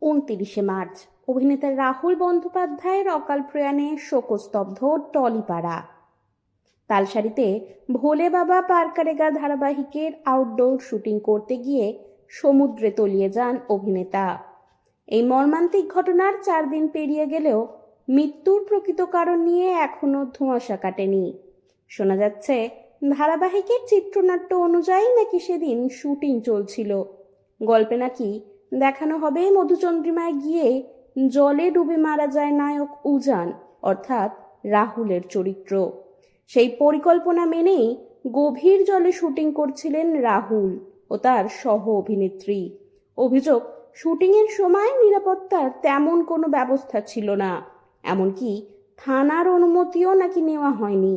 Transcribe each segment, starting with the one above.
29 March অভিনেতা রাহুল বন্দ্যোপাধ্যায়ের অকাল প্রয়াণে শোকস্তব্ধ টলিপাড়া। তালসারিতে ভোলে বাবা পার করেগা ধারাবাহিকের আউটডোর শুটিং করতে গিয়ে সমুদ্রে তলিয়ে যান অভিনেতা। এই মর্মান্তিক ঘটনার 4 দিন পেরিয়ে গেলেও মৃত্যুর প্রকৃত কারণ নিয়ে এখনো ধোঁয়াশা কাটেনি। শোনা যাচ্ছে ধারাবাহিকের চিত্রনাট্য অনুযায়ী নাকি সেদিন শুটিং চলছিল। গল্পে নাকি দেখানো হবে মধুচন্দ্রিমায় গিয়ে জলে ডুবে মারা যায় নায়ক উজান অর্থাৎ রাহুলের চরিত্র। সেই পরিকল্পনা মেনেই গভীর জলে শুটিং করছিলেন রাহুল ও তার সহ অভিনেত্রী। অভিযোগ, শুটিংয়ের সময় নিরাপত্তার তেমন কোনো ব্যবস্থা ছিল না, এমনকি থানার অনুমতিও নাকি নেওয়া হয়নি।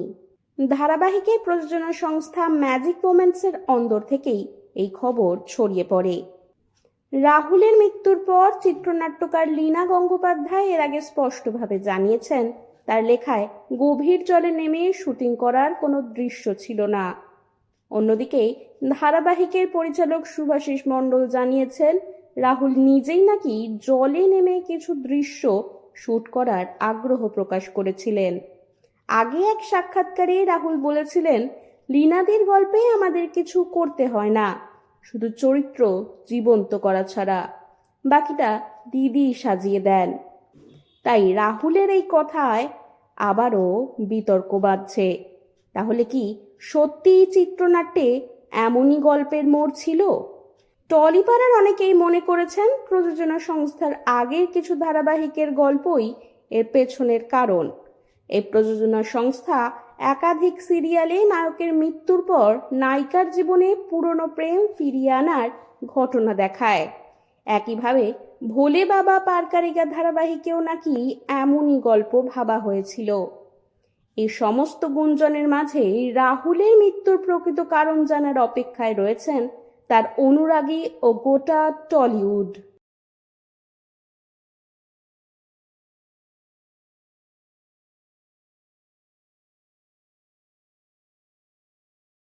ধারাবাহিকের প্রযোজনা সংস্থা ম্যাজিক মোমেন্টসের অন্দর থেকেই এই খবর ছড়িয়ে পড়ে। রাহুলের মৃত্যুর পর চিত্রনাট্যকার লীনা গঙ্গোপাধ্যায় এর আগে স্পষ্টভাবে জানিয়েছেন তার লেখায় গভীর জলে নেমে শুটিং করার কোনো দৃশ্য ছিল না। অন্যদিকে ধারাবাহিকের পরিচালক শুভাশিস মণ্ডল জানিয়েছেন রাহুল নিজেই নাকি জলে নেমে কিছু দৃশ্য শুট করার আগ্রহ প্রকাশ করেছিলেন। আগে এক সাক্ষাৎকারে রাহুল বলেছিলেন, লীনাদির গল্পে আমাদের কিছু করতে হয় না, শুধু চরিত্র জীবন্ত করা ছাড়া, বাকিটা দিদি সাজিয়ে দেন। তাই রাহুলের এই কথায় আবারও বিতর্ক বাড়ছে। তাহলে কি সত্যিই চিত্রনাট্যে এমনই গল্পের মোড় ছিল? টলিপাড়ার অনেকেই মনে করেছেন প্রযোজনা সংস্থার আগের কিছু ধারাবাহিকের গল্পই এর পেছনের কারণ। এই প্রযোজনা সংস্থা একাধিক সিরিয়ালে নায়কের মৃত্যুর পর নায়িকার জীবনে পুরনো প্রেম ফিরিয়ে আনার ঘটনা দেখায়। একইভাবে ভোলে বাবা পার করেগা ধারাবাহিকেও নাকি এমনই গল্প ভাবা হয়েছিল। এই সমস্ত গুঞ্জনের মাঝে রাহুলের মৃত্যুর প্রকৃত কারণ জানার অপেক্ষায় রয়েছেন তার অনুরাগী ও গোটা টলিউড।